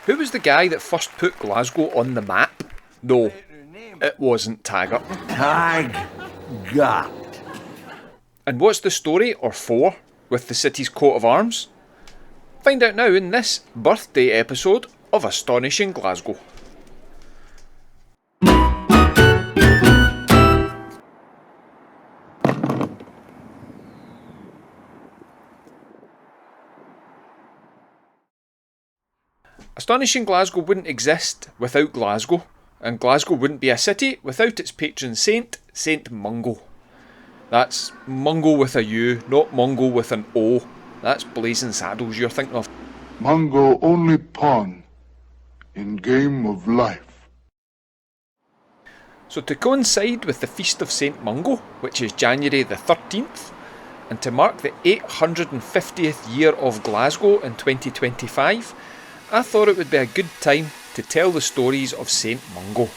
Who was the guy that first put Glasgow on the map? No, it wasn't Taggart. Taggart. And what's the story, or for, with the city's coat of arms? Find out now in this birthday episode of Astonishing Glasgow. Astonishing Glasgow wouldn't exist without Glasgow, and Glasgow wouldn't be a city without its patron saint, Saint Mungo. That's Mungo with a U, not Mongo with an O. That's Blazing Saddles you're thinking of. Mongo only pawn in game of life. So to coincide with the feast of Saint Mungo, which is January the 13th, and to mark the 850th year of Glasgow in 2025, I thought it would be a good time to tell the stories of Saint Mungo.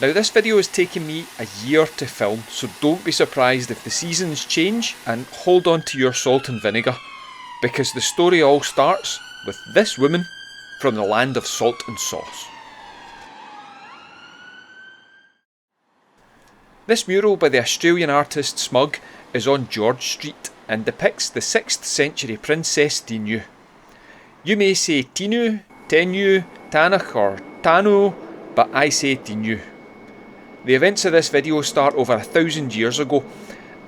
Now this video has taken me a year to film, so don't be surprised if the seasons change, and hold on to your salt and vinegar, because the story all starts with this woman from the land of salt and sauce. This mural by the Australian artist Smug is on George Street and depicts the 6th century princess Theu. You may say Tinu, Tenu, Tanach or Tanu, but I say Theu. The events of this video start over 1,000 years ago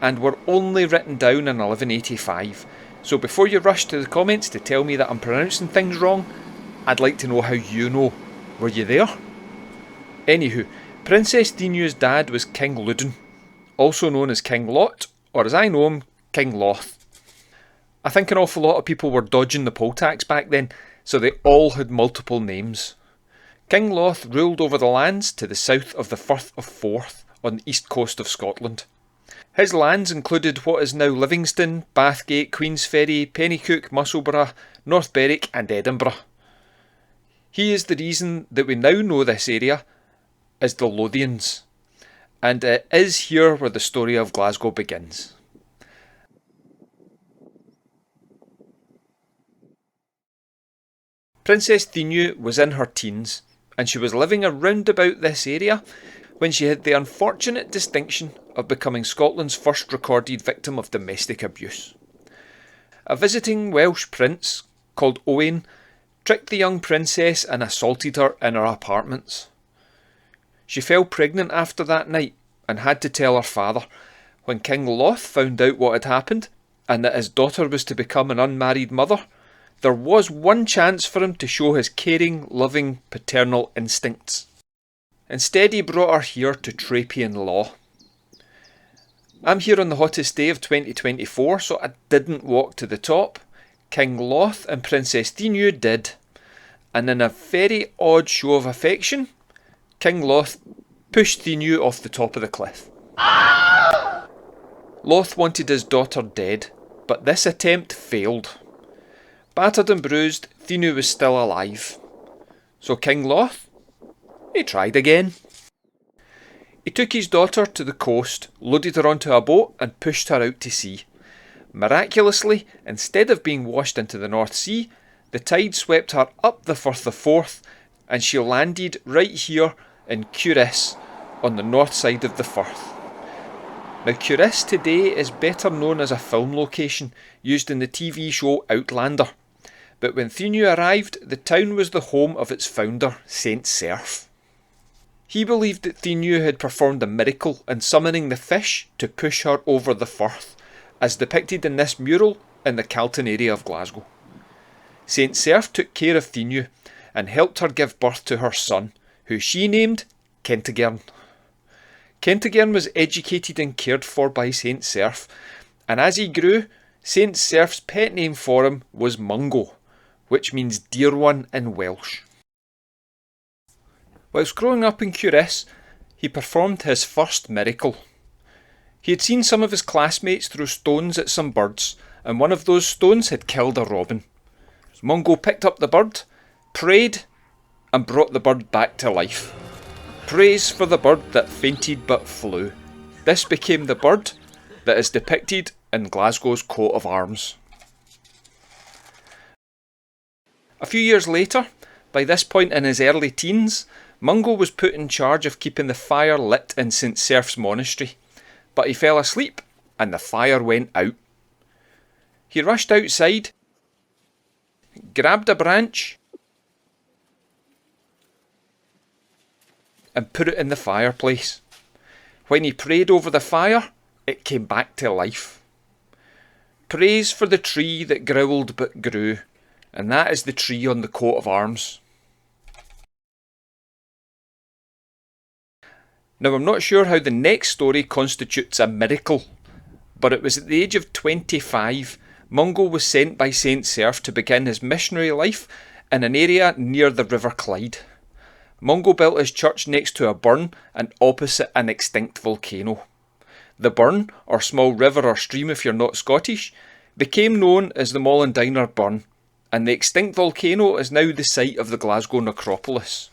and were only written down in 1185, so before you rush to the comments to tell me that I'm pronouncing things wrong, I'd like to know how you know. Were you there? Anywho, Princess Theu's dad was King Ludden, also known as King Lot, or as I know him, King Loth. I think an awful lot of people were dodging the poll tax back then, so they all had multiple names. King Loth ruled over the lands to the south of the Firth of Forth on the east coast of Scotland. His lands included what is now Livingston, Bathgate, Queensferry, Pennycook, Musselburgh, North Berwick and Edinburgh. He is the reason that we now know this area as the Lothians, and it is here where the story of Glasgow begins. Princess Theu was in her teens, and she was living around about this area when she had the unfortunate distinction of becoming Scotland's first recorded victim of domestic abuse. A visiting Welsh prince called Owain tricked the young princess and assaulted her in her apartments. She fell pregnant after that night and had to tell her father. When King Loth found out what had happened and that his daughter was to become an unmarried mother, there was one chance for him to show his caring, loving, paternal instincts. Instead he brought her here to Trapian law. I'm here on the hottest day of 2024, so I didn't walk to the top. King Loth and Princess Theu did, and in a very odd show of affection, King Loth pushed Theu off the top of the cliff. Loth wanted his daughter dead, but this attempt failed. Battered and bruised, Theu was still alive. So King Loth, he tried again. He took his daughter to the coast, loaded her onto a boat and pushed her out to sea. Miraculously, instead of being washed into the North Sea, the tide swept her up the Firth of Forth and she landed right here in Curis on the north side of the Firth. Now Curis today is better known as a film location used in the TV show Outlander. But when Theu arrived, the town was the home of its founder, Saint Serf. He believed that Theu had performed a miracle in summoning the fish to push her over the Firth, as depicted in this mural in the Calton area of Glasgow. Saint Serf took care of Theu and helped her give birth to her son, who she named Kentigern. Kentigern was educated and cared for by Saint Serf, and as he grew, Saint Serf's pet name for him was Mungo, which means dear one in Welsh. Whilst growing up in Curis, he performed his first miracle. He had seen some of his classmates throw stones at some birds, and one of those stones had killed a robin. Mongo picked up the bird, prayed, and brought the bird back to life. Praise for the bird that fainted but flew. This became the bird that is depicted in Glasgow's coat of arms. A few years later, By this point in his early teens, Mungo was put in charge of keeping the fire lit in St Serph's monastery, but he fell asleep and the fire went out. He rushed outside, grabbed a branch and put it in the fireplace. When he prayed over the fire, it came back to life. Praise for the tree that growled but grew, and that is the tree on the coat of arms. Now, I'm not sure how the next story constitutes a miracle, but it was at the age of 25 Mungo was sent by St Serph to begin his missionary life in an area near the River Clyde. Mungo built his church next to a burn and opposite an extinct volcano. The burn, or small river or stream if you're not Scottish, became known as the Mollendiner Burn, and the extinct volcano is now the site of the Glasgow necropolis.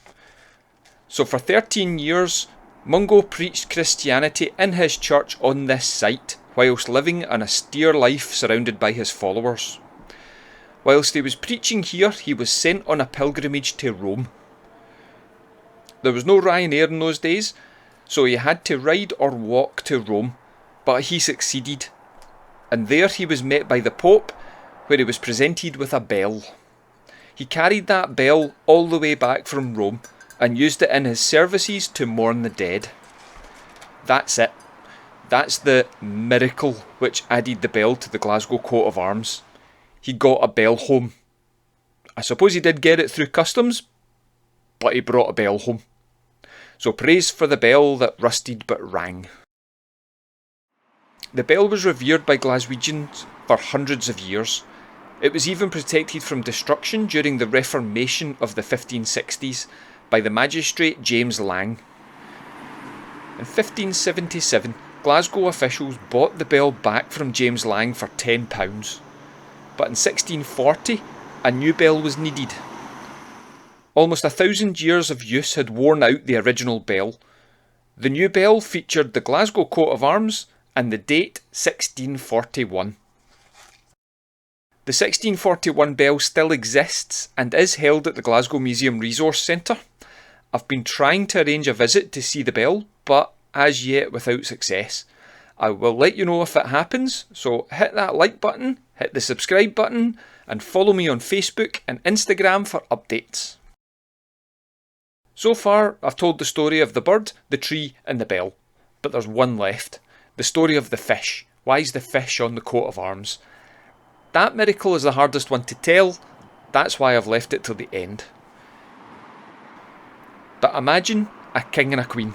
So for 13 years, Mungo preached Christianity in his church on this site, whilst living an austere life surrounded by his followers. Whilst he was preaching here, he was sent on a pilgrimage to Rome. There was no Ryanair in those days, so he had to ride or walk to Rome, but he succeeded. And there he was met by the Pope, where he was presented with a bell. He carried that bell all the way back from Rome, and used it in his services to mourn the dead. That's it. That's the miracle which added the bell to the Glasgow coat of arms. He got a bell home. I suppose he did get it through customs, but he brought a bell home. So praise for the bell that rusted but rang. The bell was revered by Glaswegians for hundreds of years. It was even protected from destruction during the Reformation of the 1560s by the magistrate James Lang. In 1577, Glasgow officials bought the bell back from James Lang for £10, but in 1640 a new bell was needed. Almost 1,000 years of use had worn out the original bell. The new bell featured the Glasgow coat of arms and the date 1641. The 1641 bell still exists and is held at the Glasgow Museum Resource Centre. I've been trying to arrange a visit to see the bell, but as yet without success. I will let you know if it happens, so hit that like button, hit the subscribe button, and follow me on Facebook and Instagram for updates. So far, I've told the story of the bird, the tree, and the bell. But there's one left. The story of the fish. Why is the fish on the coat of arms? That miracle is the hardest one to tell. That's why I've left it till the end. But imagine a king and a queen.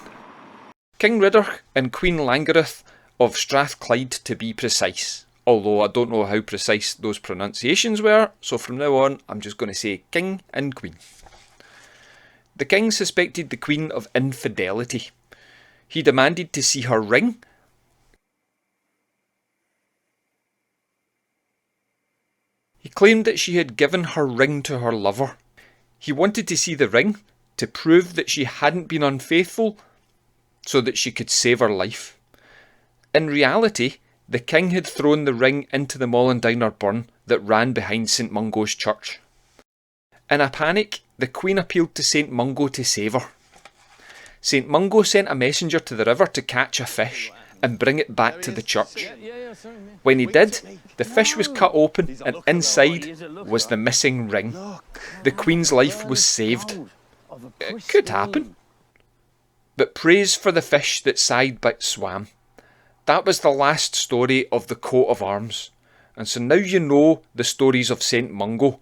King Ridderch and Queen Langareth of Strathclyde to be precise. Although I don't know how precise those pronunciations were, so from now on I'm just going to say king and queen. The king suspected the queen of infidelity. He demanded to see her ring. He claimed that she had given her ring to her lover. He wanted to see the ring to prove that she hadn't been unfaithful so that she could save her life. In reality, the king had thrown the ring into the Mollendiner burn that ran behind St Mungo's church. In a panic, the queen appealed to St Mungo to save her. St Mungo sent a messenger to the river to catch a fish and bring it back to the church. When he did, the fish was cut open and inside was the missing ring. The queen's life was saved. It could happen. But praise for the fish that sighed but swam. That was the last story of the coat of arms. And so now you know the stories of St Mungo,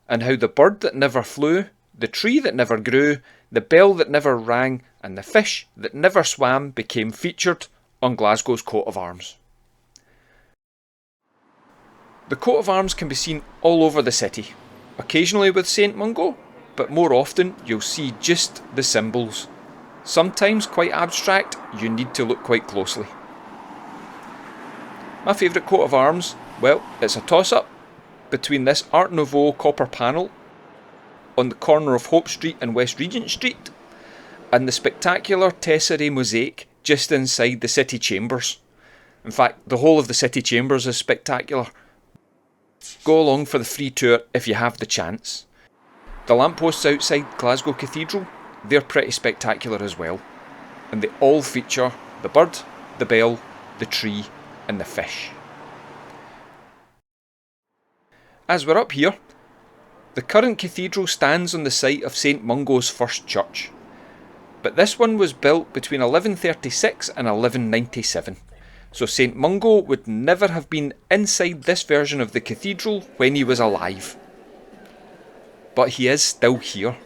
and how the bird that never flew, the tree that never grew, the bell that never rang, and the fish that never swam became featured on Glasgow's coat of arms. The coat of arms can be seen all over the city, occasionally with St Mungo, but more often you'll see just the symbols. Sometimes quite abstract, you need to look quite closely. My favourite coat of arms, well, it's a toss-up between this Art Nouveau copper panel on the corner of Hope Street and West Regent Street and the spectacular tesserae mosaic just inside the city chambers. In fact, the whole of the city chambers is spectacular. Go along for the free tour if you have the chance. The lampposts outside Glasgow Cathedral, they're pretty spectacular as well, and they all feature the bird, the bell, the tree and the fish. As we're up here, the current cathedral stands on the site of St Mungo's first church, but this one was built between 1136 and 1197, so St Mungo would never have been inside this version of the cathedral when he was alive. But he is still here.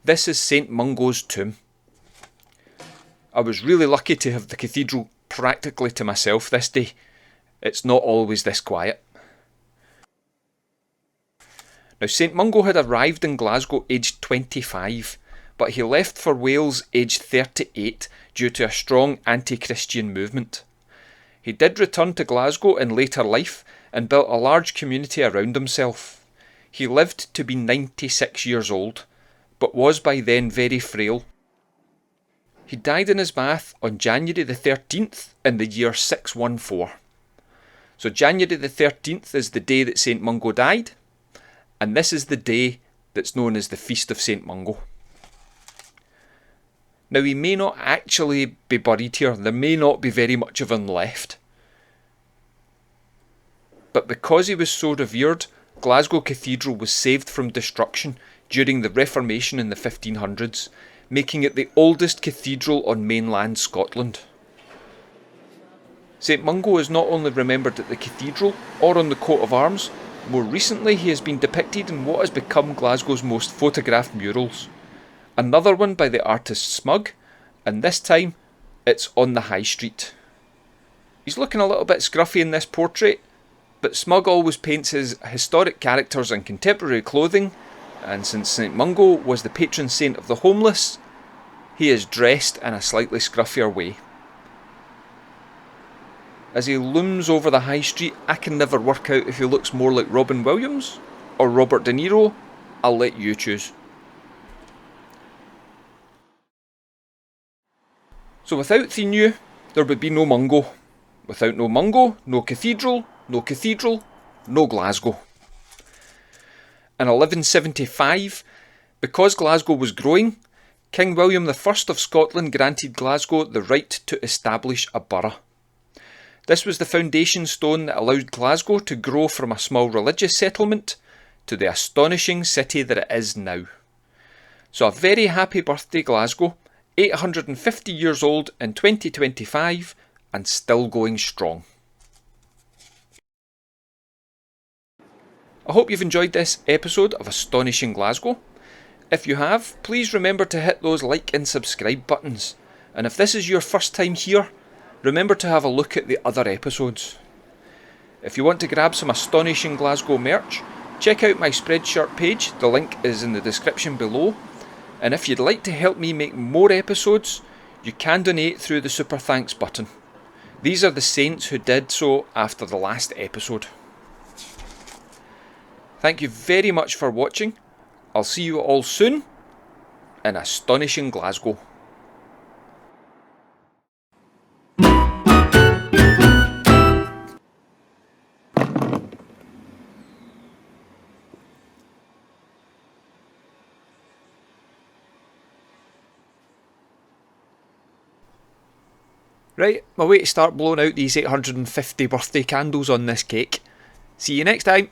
This is St Mungo's tomb. I was really lucky to have the cathedral practically to myself this day. It's not always this quiet. Now, St Mungo had arrived in Glasgow aged 25, but he left for Wales aged 38 due to a strong anti-Christian movement. He did return to Glasgow in later life and built a large community around himself. He lived to be 96 years old, but was by then very frail. He died in his bath on January the 13th in the year 614. So January the 13th is the day that St Mungo died, and this is the day that's known as the Feast of St Mungo. Now, he may not actually be buried here, there may not be very much of him left. But because he was so revered, Glasgow Cathedral was saved from destruction during the Reformation in the 1500s, making it the oldest cathedral on mainland Scotland. St Mungo is not only remembered at the cathedral or on the coat of arms, more recently he has been depicted in what has become Glasgow's most photographed murals. Another one by the artist Smug, and this time it's on the High Street. He's looking a little bit scruffy in this portrait, but Smug always paints his historic characters in contemporary clothing, and since St Mungo was the patron saint of the homeless, he is dressed in a slightly scruffier way. As he looms over the High Street, I can never work out if he looks more like Robin Williams or Robert De Niro. I'll let you choose. So without Theu, there would be no Mungo. Without no Mungo, no cathedral, no Glasgow. In 1175, because Glasgow was growing, King William I of Scotland granted Glasgow the right to establish a borough. This was the foundation stone that allowed Glasgow to grow from a small religious settlement to the astonishing city that it is now. So a very happy birthday, Glasgow, 850 years old in 2025 and still going strong. I hope you've enjoyed this episode of Astonishing Glasgow. If you have, please remember to hit those like and subscribe buttons. And if this is your first time here, remember to have a look at the other episodes. If you want to grab some Astonishing Glasgow merch, check out my Spreadshirt page, the link is in the description below. And if you'd like to help me make more episodes, you can donate through the Super Thanks button. These are the saints who did so after the last episode. Thank you very much for watching. I'll see you all soon in Astonishing Glasgow. Right, my way to start blowing out these 850 birthday candles on this cake. See you next time.